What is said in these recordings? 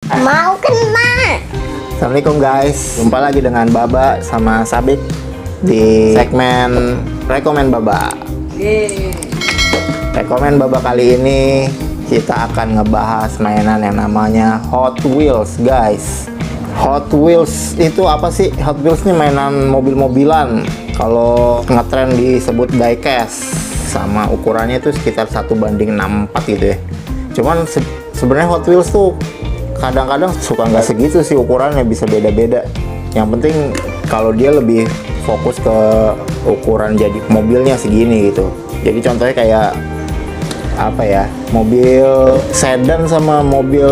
Mau kena. Assalamualaikum guys, jumpa lagi dengan Baba sama Sabik di segmen Rekomen Baba. Rekomen Baba kali ini kita akan ngebahas mainan yang namanya Hot Wheels guys. Hot Wheels itu apa sih? Hot Wheels ini mainan mobil-mobilan. Kalau ngetren disebut diecast, sama ukurannya itu sekitar 1:64 gitu ya. Cuman sebenarnya Hot Wheels tuh kadang-kadang suka nggak segitu sih ukurannya, bisa beda-beda. Yang penting kalau dia lebih fokus ke ukuran jadi mobilnya segini gitu. Jadi contohnya kayak apa ya, mobil sedan sama mobil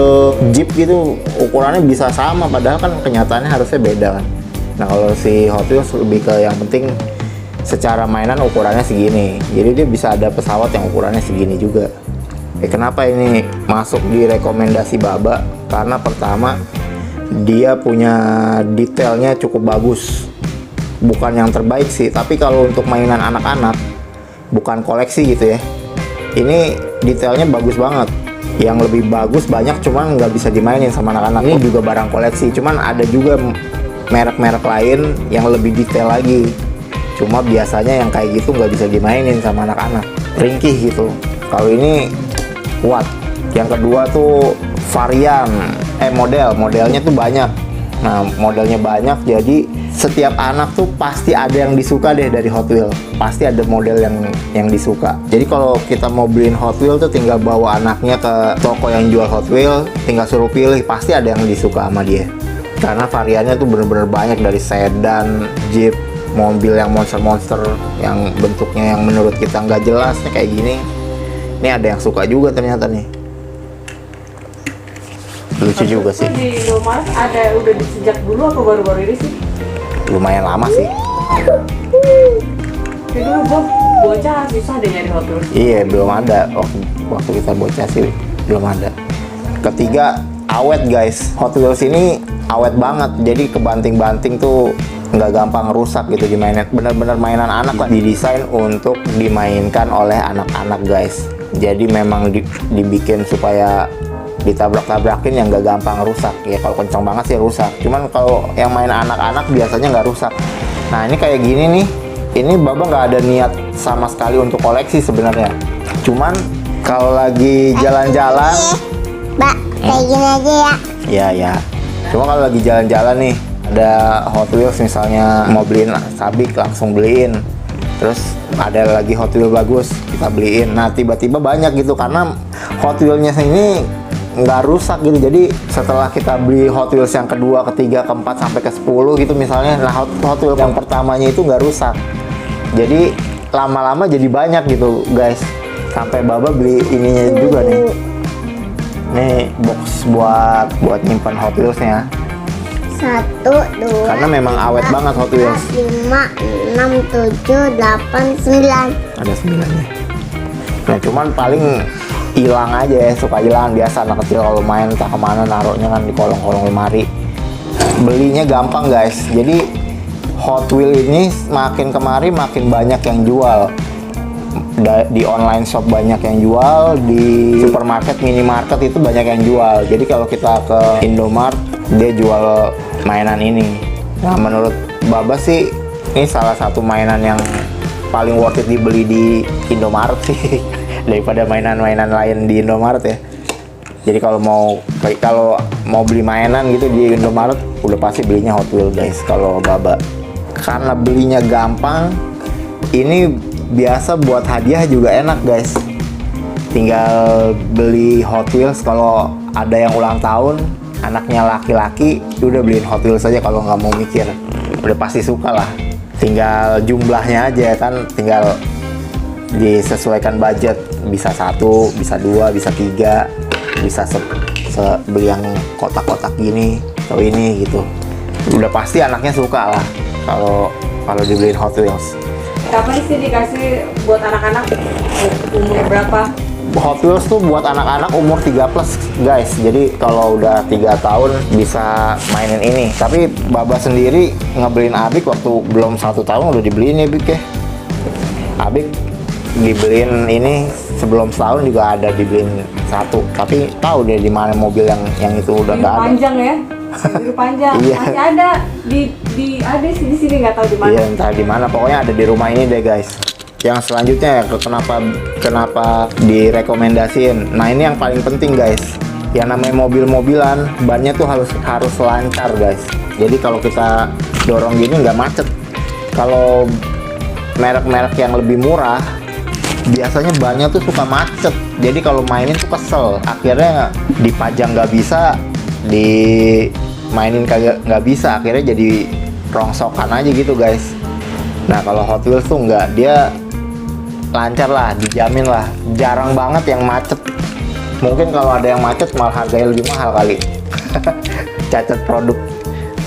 Jeep gitu ukurannya bisa sama, padahal kan kenyataannya harusnya beda kan. Nah kalau si Hot Wheels lebih ke yang penting secara mainan ukurannya segini, jadi dia bisa ada pesawat yang ukurannya segini juga. Kenapa ini masuk di rekomendasi Baba? Karena pertama dia punya detailnya cukup bagus, bukan yang terbaik sih, tapi kalau untuk mainan anak-anak bukan koleksi gitu ya, ini detailnya bagus banget. Yang lebih bagus banyak, cuman nggak bisa dimainin sama anak-anak. Ini juga barang koleksi, cuman ada juga merek-merek lain yang lebih detail lagi, cuma biasanya yang kayak gitu nggak bisa dimainin sama anak-anak, ringkih gitu. Kalau ini kuat. Yang kedua tuh varian modelnya tuh banyak. Nah modelnya banyak, jadi setiap anak tuh pasti ada yang disuka deh dari Hot Wheels, pasti ada model yang disuka. Jadi kalau kita mau beliin Hot Wheels tuh tinggal bawa anaknya ke toko yang jual Hot Wheels, tinggal suruh pilih, pasti ada yang disuka sama dia. Karena variannya tuh bener-bener banyak, dari sedan, Jeep, mobil yang monster-monster yang bentuknya yang menurut kita nggak jelasnya kayak gini. Ini ada yang suka juga ternyata nih. Lucu juga sih. Di Indomaret ada udah sejak dulu apa baru-baru ini sih? Lumayan lama sih. Jadi dulu gua bocah susah deh nyari Hot Wheels. Iya, belum ada waktu kita bocah sih, belum ada. Ketiga, awet guys. Hot Wheels ini awet banget, jadi kebanting-banting tuh nggak gampang rusak gitu dimainin. Bener-bener mainan anak lah, didesain untuk dimainkan oleh anak-anak guys. Jadi memang dibikin supaya ditabrak-tabrakin yang nggak gampang rusak. Ya kalau kencang banget sih rusak, cuman kalau yang main anak-anak biasanya nggak rusak. Nah ini kayak gini nih, ini Baba nggak ada niat sama sekali untuk koleksi sebenarnya. Cuman kalau lagi jalan-jalan, Mbak, kayak gini aja ya. ya. Cuma kalau lagi jalan-jalan nih, ada Hot Wheels misalnya, mau beliin Sabik langsung beliin. Terus ada lagi Hot Wheels bagus, kita beliin. Nah tiba-tiba banyak gitu, karena Hot Wheels-nya ini nggak rusak gitu. Jadi setelah kita beli Hot Wheels yang kedua, ketiga, keempat, sampai ke 10 gitu misalnya, nah Hot Wheels yang pertamanya itu nggak rusak. Jadi lama-lama jadi banyak gitu guys. Sampai Baba beli ininya juga nih. Nih box buat nyimpan Hot Wheels-nya. 1, 2, Karena memang awet banget Hot Wheels. 5, 6, 7, 8, 9. Ada 9-nya. Nah cuman paling hilang aja ya, suka hilang. Biasa anak kecil kalau main entah kemana naruhnya kan di kolong-kolong lemari. Belinya gampang guys. Jadi Hot Wheels ini makin kemari makin banyak yang jual. Di online shop banyak yang jual, di supermarket, minimarket itu banyak yang jual. Jadi kalau kita ke Indomaret, dia jual mainan ini. Nah menurut Baba sih ini salah satu mainan yang paling worth it dibeli di Indomaret sih daripada mainan-mainan lain di Indomaret ya. Jadi kalau mau beli mainan gitu di Indomaret, udah pasti belinya Hot Wheels guys kalau Baba. Karena belinya gampang, ini biasa buat hadiah juga enak guys. Tinggal beli Hot Wheels kalau ada yang ulang tahun, anaknya laki-laki, udah beliin Hot Wheels aja. Kalau nggak mau mikir, udah pasti suka lah. Tinggal jumlahnya aja kan, tinggal disesuaikan budget. Bisa 1, bisa 2, bisa 3, bisa beli yang kotak-kotak gini atau ini gitu. Udah pasti anaknya suka lah kalau dibeliin Hot Wheels. Kapan sih dikasih buat anak-anak? Umur berapa? Hot Wheels tuh buat anak-anak umur 3+ guys. Jadi kalau udah 3 tahun bisa mainin ini. Tapi Baba sendiri ngebeliin Abik waktu belum 1 tahun udah dibeliin ya Bik ya. Abik dibeliin ini sebelum setahun juga ada dibeliin satu, tapi tahu deh di mana mobil yang itu udah Biru nggak ada. panjang ya. Biru panjang. Iya. Masih ada di ada sih di sini nggak tahu di mana. Iya, entah di mana, pokoknya ada di rumah ini deh guys. Yang selanjutnya ya, kenapa direkomendasiin. Nah, ini yang paling penting guys. Yang namanya mobil-mobilan, bannya tuh harus lancar guys. Jadi kalau kita dorong gini nggak macet. Kalau merek-merek yang lebih murah, biasanya bannya tuh suka macet. Jadi kalau mainin tuh kesel. Akhirnya dipajang nggak bisa, dimainin kagak nggak bisa. Akhirnya jadi rongsokan aja gitu guys. Nah kalau Hot Wheels tuh nggak, dia lancar lah, dijamin lah. Jarang banget yang macet. Mungkin kalau ada yang macet malah harganya lebih mahal kali. Cacat produk.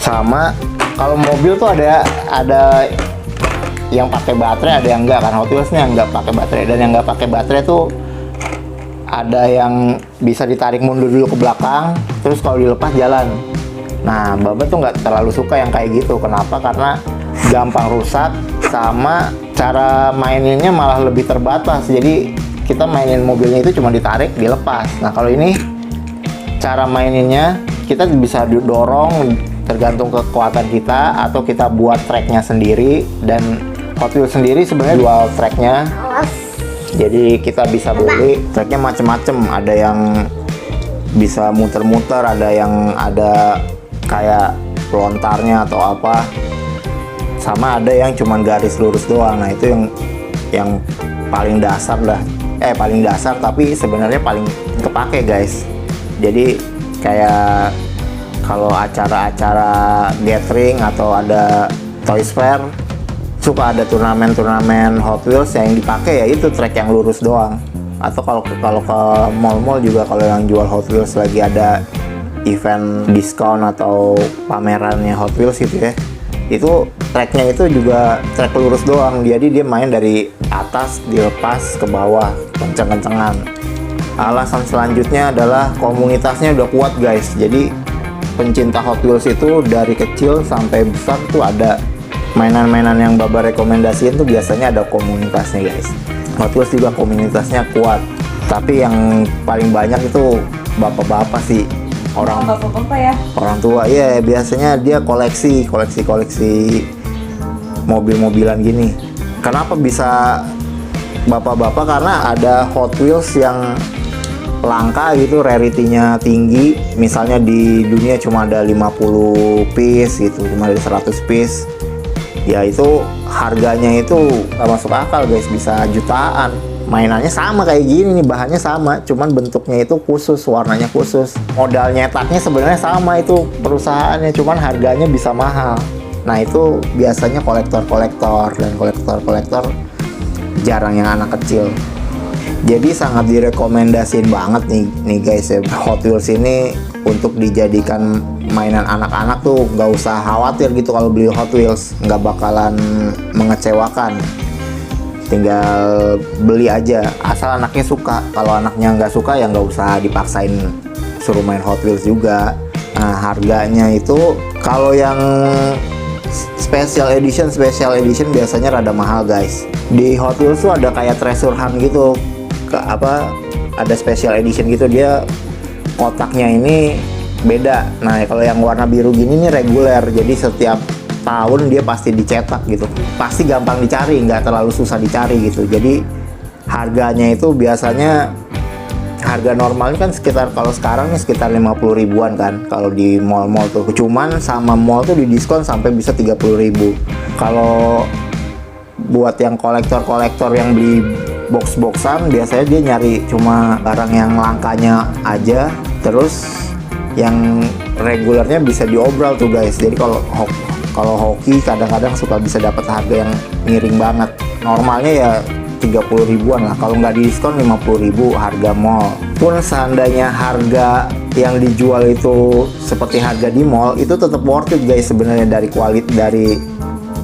Sama kalau mobil tuh ada yang pakai baterai, ada yang enggak kan. Hot Wheels nih yang enggak pakai baterai, dan yang enggak pakai baterai tuh ada yang bisa ditarik mundur dulu ke belakang, terus kalau dilepas jalan. Nah, Baba tuh nggak terlalu suka yang kayak gitu. Kenapa? Karena gampang rusak, sama cara maininnya malah lebih terbatas. Jadi kita mainin mobilnya itu cuma ditarik, dilepas. Nah, kalau ini cara maininnya kita bisa dorong tergantung kekuatan kita, atau kita buat tracknya sendiri. Dan Hot Wheels sendiri sebenarnya dual tracknya, jadi kita bisa beli tracknya macem-macem. Ada yang bisa muter-muter, ada yang ada kayak lontarnya atau apa, sama ada yang cuman garis lurus doang. Nah itu yang paling dasar dah, paling dasar tapi sebenarnya paling kepake guys. Jadi kayak kalau acara-acara gathering atau ada Toys Fair, suka ada turnamen Hot Wheels yang dipakai ya itu track yang lurus doang. Atau kalau ke mall-mall juga, kalau yang jual Hot Wheels lagi ada event diskon atau pamerannya Hot Wheels gitu ya, itu tracknya itu juga track lurus doang. Jadi dia main dari atas dilepas ke bawah kenceng-kencengan. Alasan selanjutnya adalah komunitasnya udah kuat guys. Jadi pencinta Hot Wheels itu dari kecil sampai besar tuh ada. Mainan-mainan yang Baba rekomendasiin tuh biasanya ada komunitasnya guys. Hot Wheels juga komunitasnya kuat. Tapi yang paling banyak itu bapak-bapak sih. Bapak-bapak ya. Orang tua, iya biasanya dia koleksi mobil-mobilan gini. Kenapa bisa bapak-bapak? Karena ada Hot Wheels yang langka gitu, rarity-nya tinggi. Misalnya di dunia cuma ada 50 piece gitu, cuma ada 100 piece. Ya itu harganya itu nggak masuk akal guys, bisa jutaan. Mainannya sama kayak gini nih, bahannya sama, cuman bentuknya itu khusus, warnanya khusus. Modal nyetaknya sebenarnya sama itu perusahaannya, cuman harganya bisa mahal. Nah itu biasanya kolektor-kolektor, dan kolektor-kolektor jarang yang anak kecil. Jadi sangat direkomendasiin banget nih guys ya, Hot Wheels ini untuk dijadikan mainan anak-anak tuh nggak usah khawatir gitu. Kalau beli Hot Wheels nggak bakalan mengecewakan, tinggal beli aja asal anaknya suka. Kalau anaknya nggak suka ya nggak usah dipaksain suruh main Hot Wheels juga. Nah harganya itu kalau yang special edition biasanya rada mahal guys. Di Hot Wheels tuh ada kayak treasure hunt gitu, ada special edition gitu, dia kotaknya ini beda. Nah kalau yang warna biru gini nih reguler, jadi setiap tahun dia pasti dicetak gitu, pasti gampang dicari, nggak terlalu susah dicari gitu. Jadi harganya itu biasanya harga normalnya kan sekitar, kalau sekarang nih sekitar 50 ribuan kan kalau di mall-mall tuh. Cuman sama mall tuh didiskon sampai bisa 30 ribu. Kalau buat yang kolektor-kolektor yang beli box-boxan, biasanya dia nyari cuma barang yang langkanya aja, terus yang regulernya bisa diobral tuh guys. Jadi kalau hoki kadang-kadang suka bisa dapat harga yang miring banget. Normalnya ya 30 ribuan lah, kalau nggak diskon 50 ribu harga mall. Pun seandainya harga yang dijual itu seperti harga di mall, itu tetap worth it guys sebenarnya. Dari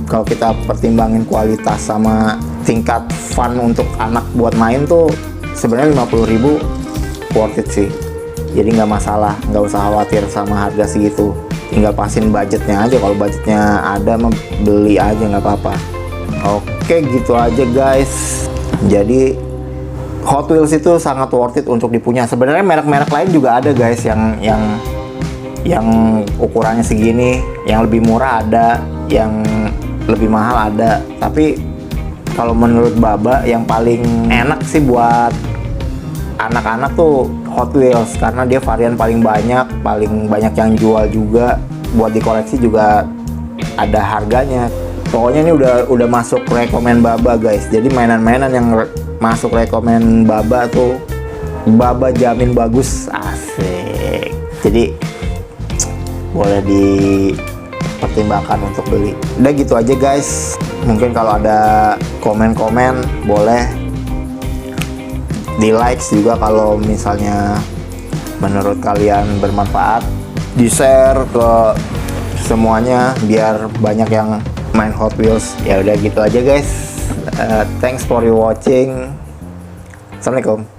kalau kita pertimbangin kualitas sama tingkat fun untuk anak buat main tuh, sebenarnya 50 ribu worth it sih. Jadi nggak masalah, nggak usah khawatir sama harga segitu. Tinggal pasin budgetnya aja. Kalau budgetnya ada mah beli aja nggak apa-apa. Oke gitu aja guys. Jadi Hot Wheels itu sangat worth it untuk dipunya. Sebenarnya merek-merek lain juga ada guys yang ukurannya segini, yang lebih murah ada, yang lebih mahal ada. Tapi kalau menurut Baba yang paling enak sih buat anak-anak tuh Hot Wheels, karena dia varian paling banyak yang jual juga. Buat dikoleksi juga ada harganya. Pokoknya ini udah masuk rekomen Baba guys. Jadi mainan-mainan yang masuk rekomen Baba tuh Baba jamin bagus, asik. Jadi boleh dipertimbangkan untuk beli. Udah gitu aja guys. Mungkin kalau ada komen-komen boleh di like juga kalau misalnya menurut kalian bermanfaat. Di share ke semuanya biar banyak yang main Hot Wheels. Ya udah gitu aja guys. Thanks for watching. Assalamualaikum.